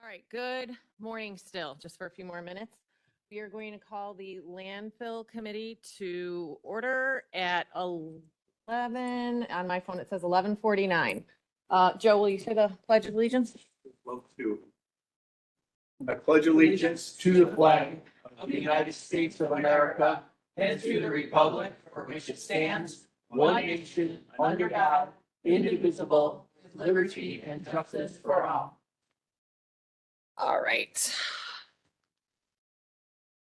right, good morning still, just for a few more minutes. We are going to call the Landfill Committee to order at 11, on my phone it says 11:49. Joe, will you say the Pledge of Allegiance? Love to. I pledge allegiance to the flag of the United States of America and to the republic for which it stands, one nation, under God, indivisible, with liberty and justice for all. All right.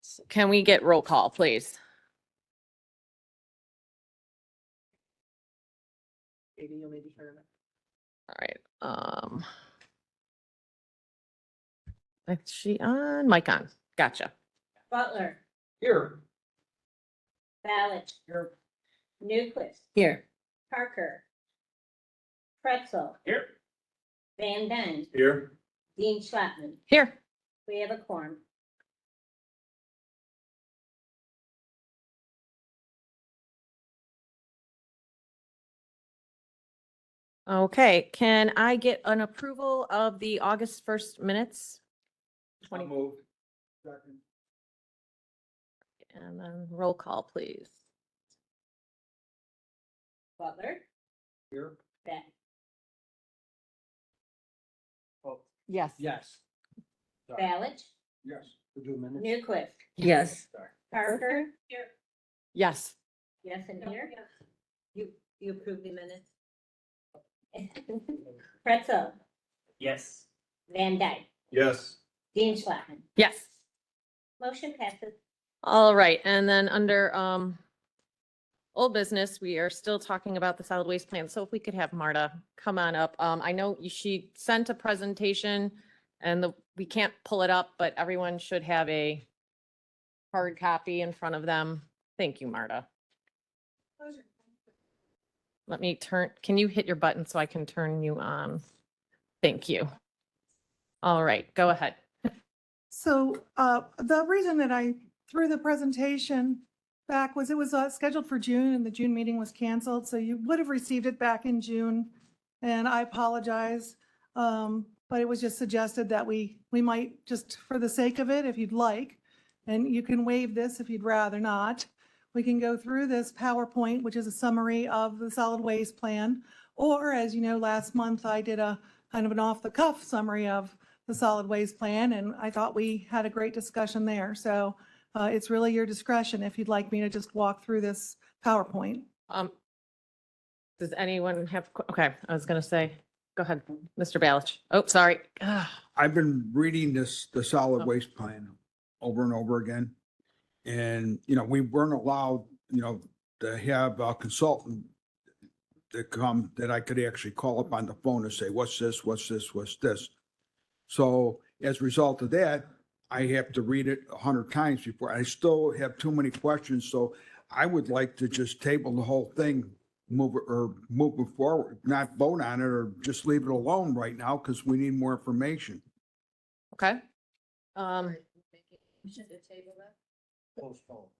So can we get roll call, please? All right. Is she on? Mic on. Gotcha. Butler, Here. Ballard, Here. Newquist, Here. Parker, Pretzel, Here. Van Dyne, Here. Dean Schwatman. Here. We have a quorum. Okay, can I get an approval of the August 1st minutes? 20, Move. and then roll call, please. Butler, Here. Yes. Yes. Ballard, Yes. We do minutes. Newquist, Yes. Parker. Yes. Yes, and here. You approve the minutes? Pretzel, Yes. Van Dyne, Yes. Dean Schwatman. Yes. Motion passes. All right, and then under old business, we are still talking about the solid waste plan. So if we could have Marta come on up. I know she sent a presentation and we can't pull it up, but everyone should have a hard copy in front of them. Thank you, Marta. Let me can you hit your button so I can turn you on? Thank you. All right, go ahead. So the reason that I threw the presentation back was it was scheduled for June and the June meeting was canceled. So you would have received it back in June. And I apologize. But it was just suggested that we might just for the sake of it, if you'd like, and you can waive this if you'd rather not. We can go through this PowerPoint, which is a summary of the solid waste plan. Or as you know, last month I did a kind of an off the cuff summary of the solid waste plan, and I thought we had a great discussion there. So it's really your discretion if you'd like me to just walk through this PowerPoint. Does anyone have, okay, I was gonna say, go ahead, Mr. Balich. Oh, sorry. I've been reading the Oh. solid waste plan over and over again. And, we weren't allowed, to have a consultant that come, that I could actually call up on the phone and say, what's this, what's this, what's this? So as a result of that, I have to read it 100 times before. I still have too many questions. So I would like to just table the whole thing, move it forward, not vote on it or just leave it alone right now because we need more information. Okay. Mhm.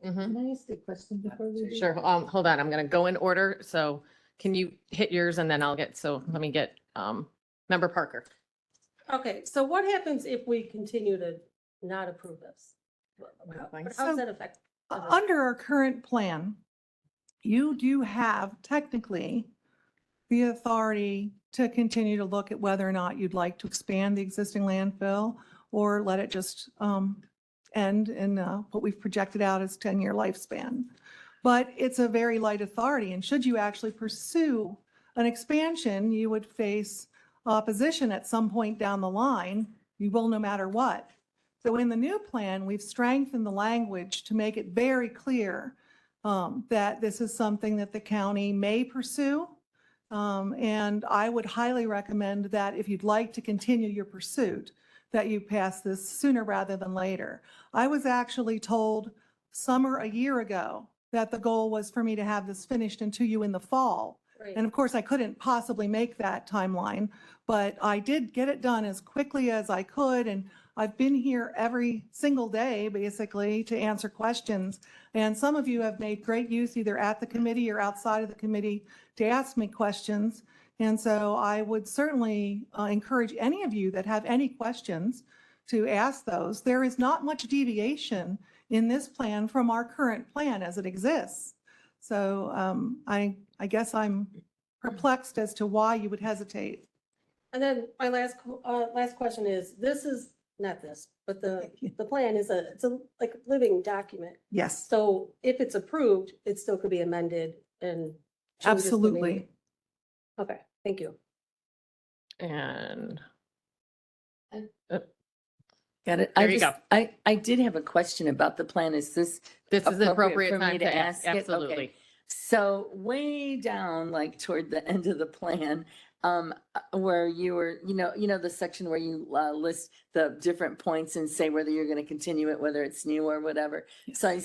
Can I ask a question before we do? Sure. Hold on. I'm gonna go in order. So can you hit yours and then let me get, Member Parker. Okay, so what happens if we continue to not approve this? How does that affect? Under our current plan, you do have technically the authority to continue to look at whether or not you'd like to expand the existing landfill or let it just end in what we've projected out as 10-year lifespan. But it's a very light authority, and should you actually pursue an expansion, you would face opposition at some point down the line. You will no matter what. So in the new plan, we've strengthened the language to make it very clear that this is something that the county may pursue. And I would highly recommend that if you'd like to continue your pursuit, that you pass this sooner rather than later. I was actually told summer a year ago that the goal was for me to have this finished and to you in the fall. Right. And of course, I couldn't possibly make that timeline, but I did get it done as quickly as I could. And I've been here every single day, basically, to answer questions. And some of you have made great use either at the committee or outside of the committee to ask me questions. And so I would certainly encourage any of you that have any questions to ask those. There is not much deviation in this plan from our current plan as it exists. So I guess I'm perplexed as to why you would hesitate. And then my last question is, this is, not this, but the plan is it's a like living document. Yes, So if it's approved, it still could be amended and. changes can be absolutely. made. Okay, thank you. And Got it. There you go. I did have a question about the plan. Is this this is the appropriate appropriate for me time to to ask ask. it? Absolutely. Okay. So way down, like toward the end of the plan, where you were, the section where you list the different points and say whether you're going to continue it, whether it's new or whatever. So I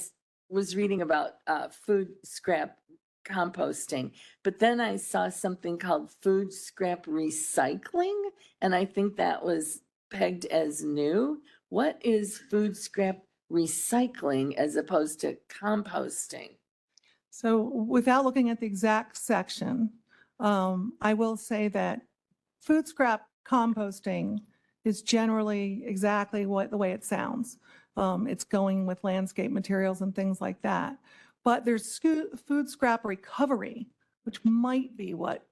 was reading about food scrap composting, but then I saw something called food scrap recycling, and I think that was pegged as new. What is food scrap recycling as opposed to composting? So without looking at the exact section, I will say that food scrap composting is generally exactly the way it sounds. It's going with landscape materials and things like that. But there's food scrap recovery, which might be what,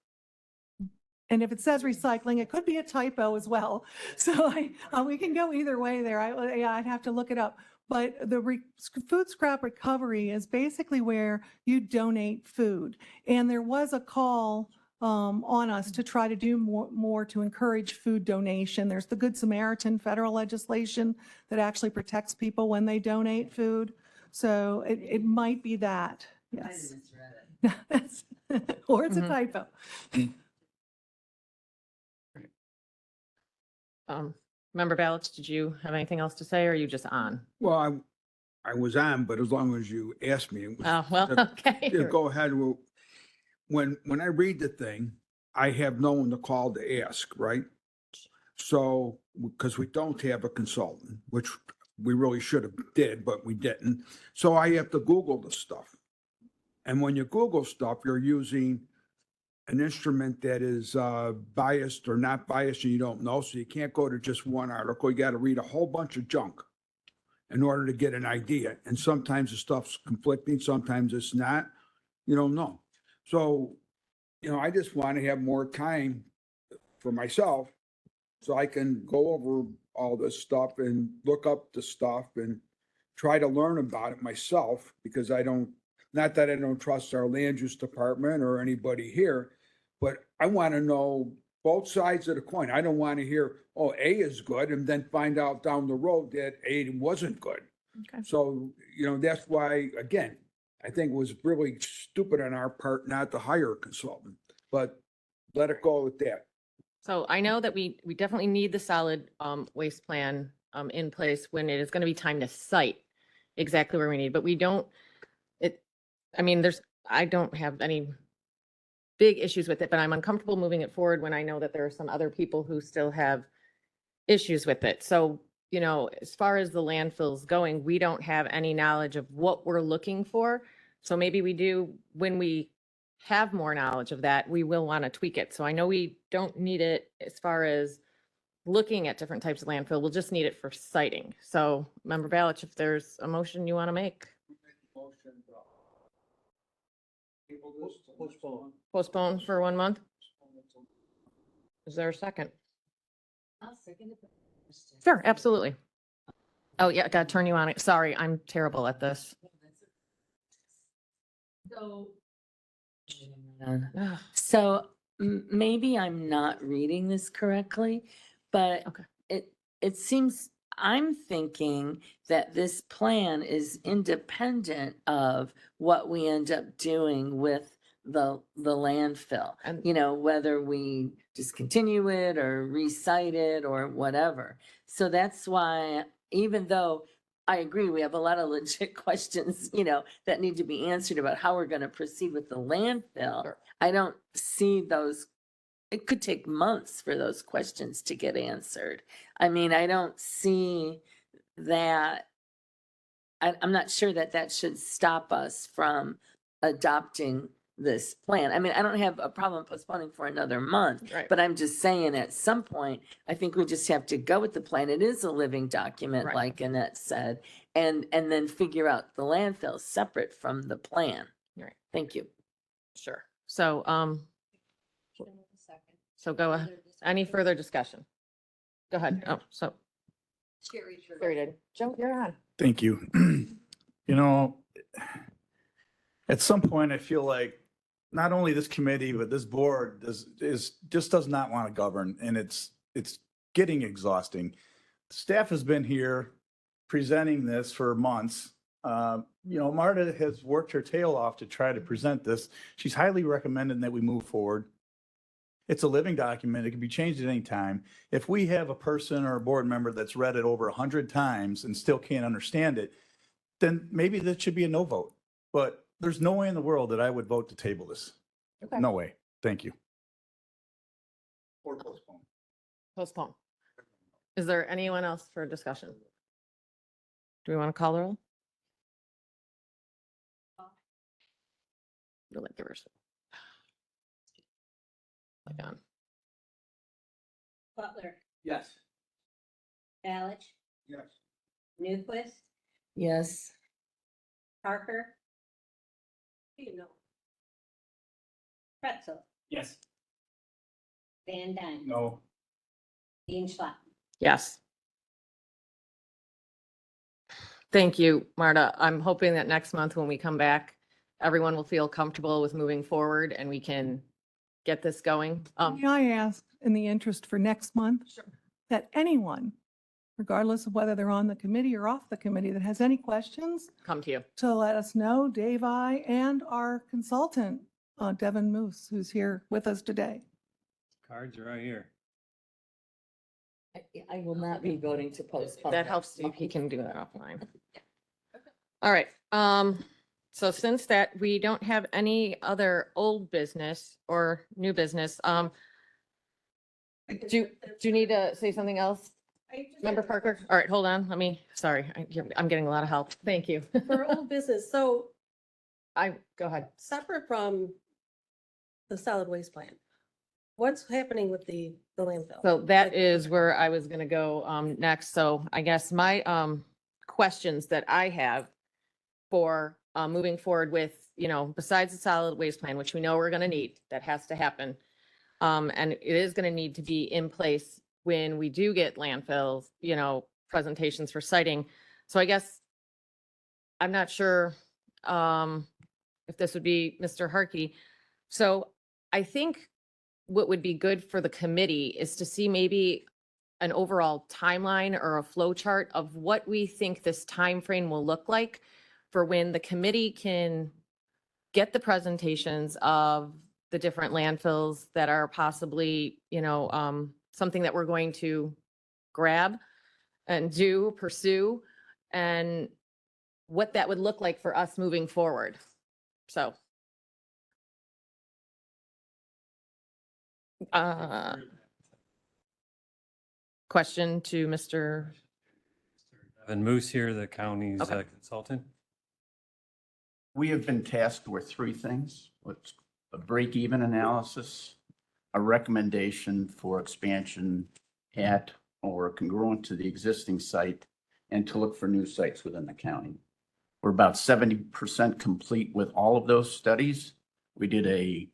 and if it says recycling, it could be a typo as well. So we can go either way there. I'd have to look it up. But the food scrap recovery is basically where you donate food. And there was a call on us to try to do more to encourage food donation. There's the Good Samaritan federal legislation that actually protects people when they donate food. So it might be that, yes. Or it's a Mhm. typo. Member Ballots, did you have anything else to say, or are you just on? Well, I was on, but as long as you asked me, it was, Oh, well, okay. yeah, go ahead. Well, when I read the thing, I have no one to call to ask, right? So, because we don't have a consultant, which we really should have did, but we didn't. So I have to Google the stuff. And when you Google stuff, you're using an instrument that is biased or not biased and you don't know. So you can't go to just one article. You got to read a whole bunch of junk in order to get an idea. And sometimes the stuff's conflicting, sometimes it's not. You don't know. So, I just want to have more time for myself so I can go over all this stuff and look up the stuff and try to learn about it myself, because not that I don't trust our land use department or anybody here, but I want to know both sides of the coin. I don't want to hear, oh, A is good, and then find out down the road that A wasn't good. Okay. So, that's why, again, I think it was really stupid on our part not to hire a consultant, but let it go with that. So I know that we definitely need the solid waste plan in place when it is going to be time to cite exactly where we need, but we don't, I don't have any big issues with it, but I'm uncomfortable moving it forward when I know that there are some other people who still have issues with it. So, as far as the landfills going, we don't have any knowledge of what we're looking for. So maybe we do, when we have more knowledge of that, we will want to tweak it. So I know we don't need it as far as looking at different types of landfill. We'll just need it for citing. So Member Balich, if there's a motion you want to make, postpone for 1 month. Is there a second? I'll second it. Sure, absolutely. Oh, yeah, gotta turn you on it. Sorry, I'm terrible at this. So, Ugh. so maybe I'm not reading this correctly, but Okay. it seems I'm thinking that this plan is independent of what we end up doing with the landfill. And Whether we discontinue it or recite it or whatever. So that's why, even though I agree, we have a lot of legit questions, that need to be answered about how we're going to proceed with the landfill. Sure. I don't see those. It could take months for those questions to get answered. I mean, I don't see that. I'm not sure that should stop us from adopting this plan. I mean, I don't have a problem postponing for another month, Right. but I'm just saying at some point, I think we just have to go with the plan. It is a living document, Right. like Annette said, and then figure out the landfill separate from the plan. Right. Thank you. Sure. So, so go ahead. Any further discussion? Go ahead. Oh, so, Sherry. Sherry did. Joe, you're on. Thank you. You know, at some point, I feel like not only this committee, but this board just does not want to govern, and it's getting exhausting. Staff has been here presenting this for months. You know, Marta has worked her tail off to try to present this. She's highly recommending that we move forward. It's a living document. It can be changed at any time. If we have a person or a board member that's read it over 100 times and still can't understand it, then maybe that should be a no vote. But there's no way in the world that I would vote to table this. Okay. No way. Thank you. Or postpone. Postpone. Is there anyone else for discussion? Do we want to call the roll? You'll like yours. Like on. Butler, Yes. Balich, Yes. Newquist, Yes. Parker. You know. Pretzel, Yes. Van Dyne, No. Dean Schlaf. Yes. Thank you, Marta. I'm hoping that next month when we come back, everyone will feel comfortable with moving forward and we can get this going. May I ask, in the interest for next month, Sure. that anyone, regardless of whether they're on the committee or off the committee, that has any questions, Come to you. to let us know, Dave, I, and our consultant, Devin Moose, who's here with us today. Cards are right here. I will not be voting to postpone. That helps if he can do that offline. All right, so since that, we don't have any other old business or new business, do you need to say something else? Member Parker? All right, hold on, sorry, I'm getting a lot of help. Thank you. For old business, so Go ahead. separate from the solid waste plan, what's happening with the landfill? So that is where I was gonna go, next. So I guess my, questions that I have for, moving forward with, besides the solid waste plan, which we know we're gonna need, that has to happen. And it is gonna need to be in place when we do get landfills, presentations for siting. So I guess I'm not sure, if this would be Mr. Harkey. So I think what would be good for the committee is to see maybe an overall timeline or a flow chart of what we think this time frame will look like for when the committee can get the presentations of the different landfills that are possibly, something that we're going to grab and pursue, and what that would look like for us moving forward. So. Question to Mr. And Moose here, the county's Okay. consultant. We have been tasked with three things. What's a break-even analysis, a recommendation for expansion at or congruent to the existing site, and to look for new sites within the county. We're about 70% complete with all of those studies. We did a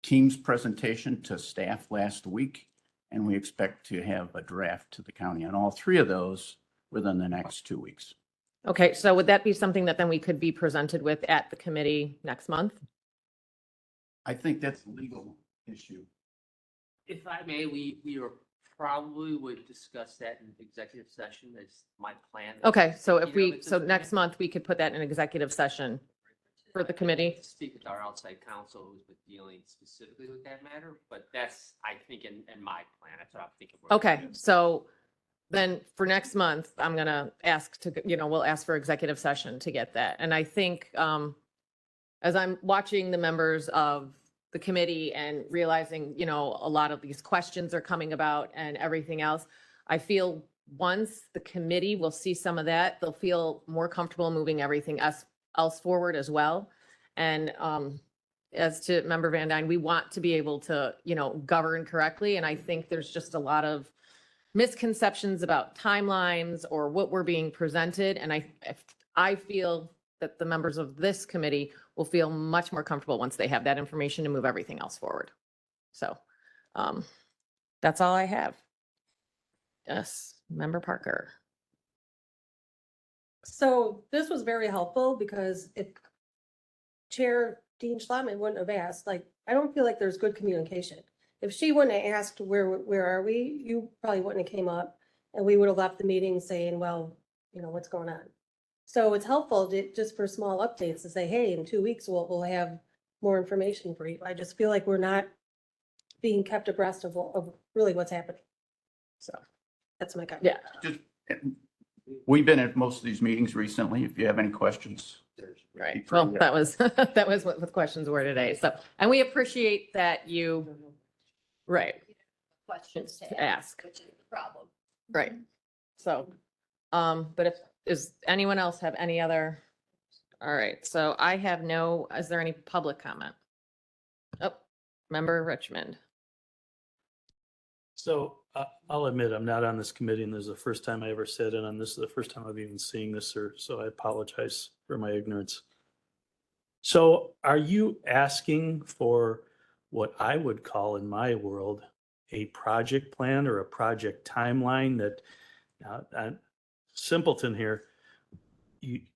Teams presentation to staff last week, and we expect to have a draft to the county on all three of those within the next 2 weeks. Okay, so would that be something that then we could be presented with at the committee next month? I think that's a legal issue. If I may, we probably would discuss that in executive session. That's my plan. Okay, so if You know, it's so just- next month, we could put that in executive session for the committee. Speak with our outside counsel who's been dealing specifically with that matter, but that's, I think, in my plan. That's what I'm thinking. Okay, so then for next month, I'm gonna ask to, we'll ask for executive session to get that. And I think, as I'm watching the members of the committee and realizing, a lot of these questions are coming about and everything else, I feel once the committee will see some of that, they'll feel more comfortable moving everything else forward as well. And, as to Member Van Dyne, we want to be able to, govern correctly. And I think there's just a lot of misconceptions about timelines or what we're being presented. And I feel that the members of this committee will feel much more comfortable once they have that information to move everything else forward. So, that's all I have. Yes, Member Parker. So this was very helpful because if Chair Dean Schlotman wouldn't have asked, like, I don't feel like there's good communication. If she wouldn't have asked, where are we? You probably wouldn't have came up and we would have left the meeting saying, well, what's going on? So it's helpful just for small updates to say, hey, in 2 weeks, we'll have more information for you. I just feel like we're not being kept abreast of really what's happening. So that's my comment. Yeah. Just, we've been at most of these meetings recently. If you have any questions. Right. Well, that was, that was what the questions were today. So, and we appreciate that you, right, Questions to ask. which is the problem. Right. So, but does anyone else have any other? All right. So I have is there any public comment? Oh, Member Richmond. So I'll admit, I'm not on this committee and this is the first time I ever sat in on this. Is the first time I've even seen this, sir. So I apologize for my ignorance. So are you asking for what I would call in my world a project plan or a project timeline that, simpleton here,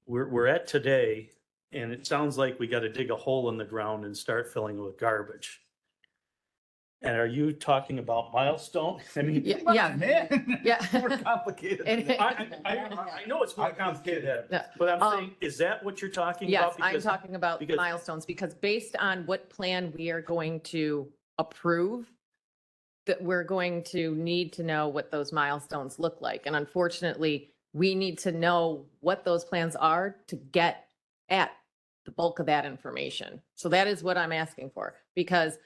we're at today and it sounds like we got to dig a hole in the ground and start filling it with garbage. And are you talking about milestone? I mean, Yeah, come on, yeah. man. Yeah. More complicated. than that. I know it's more complicated than Yeah. that, but I'm saying, is that what you're talking Yes, about? I'm Because- talking about because- milestones because based on what plan we are going to approve, that we're going to need to know what those milestones look like. And unfortunately, we need to know what those plans are to get at the bulk of that information. So that is what I'm asking for, because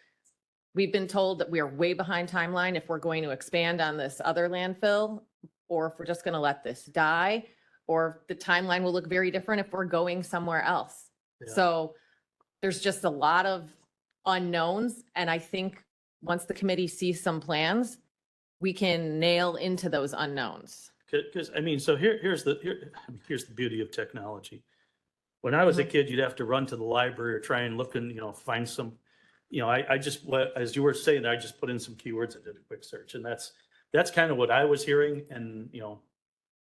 we've been told that we are way behind timeline if we're going to expand on this other landfill, or if we're just going to let this die, or the timeline will look very different if we're going somewhere else. Yeah. So there's just a lot of unknowns. And I think once the committee sees some plans, we can nail into those unknowns. Because, I mean, so here's the beauty of technology. When I was a kid, you'd have to run to the library or try and look and, find some, I just, as you were saying, I just put in some keywords and did a quick search. And that's kind of what I was hearing. And,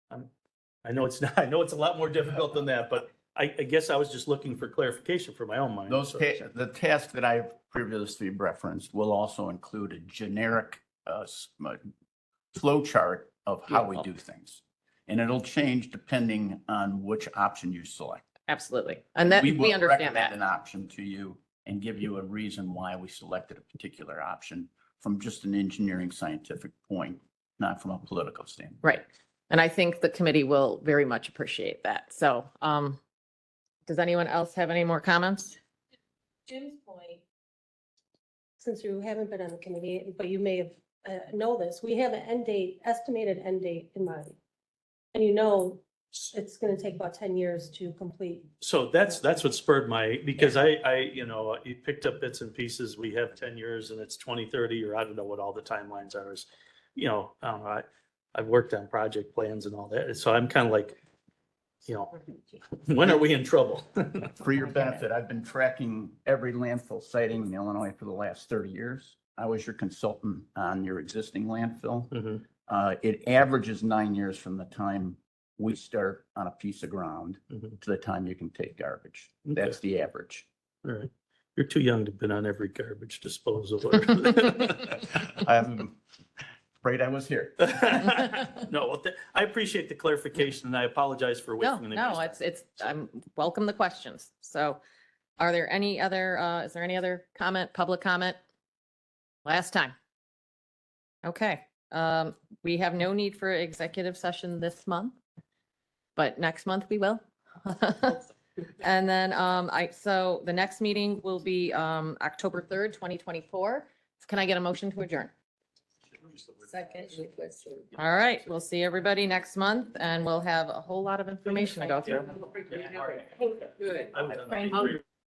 I know it's not, I know it's a lot more difficult than that, but I guess I was just looking for clarification for my own mind. Those, So- the task that I've previously referenced will also include a generic flow chart of how we do things. And it'll change depending on which option you select. Absolutely. And that, we will understand recommend that. an option to you and give you a reason why we selected a particular option from just an engineering scientific point, not from a political standpoint. Right. And I think the committee will very much appreciate that. So, does anyone else have any more comments? Jim's point, since you haven't been on the committee, but you may have know this, we have an estimated end date in mind. And it's gonna take about 10 years to complete. So that's what spurred because you picked up bits and pieces. We have 10 years and it's 2030, or I don't know what all the timelines are. I've worked on project plans and all that. So I'm kind of like, when are we in trouble? For your benefit, I've been tracking every landfill siting in Illinois for the last 30 years. I was your consultant on your existing landfill. Mhm. It averages 9 years from the time we start on a piece of ground Mhm. to the time you can take garbage. Okay. That's the average. All right. You're too young to have been on every garbage disposal. I'm afraid I was here. No, well, I appreciate the clarification and I apologize for No, wasting. no, I'm welcome the questions. So are there any other, is there any other public comment? Last time. Okay, we have no need for executive session this month, but next month we will. And then, so the next meeting will be, October 3rd, 2024. Can I get a motion to adjourn? Second. All right, we'll see everybody next month and we'll have a whole lot of information to go through. I was on the- Frank.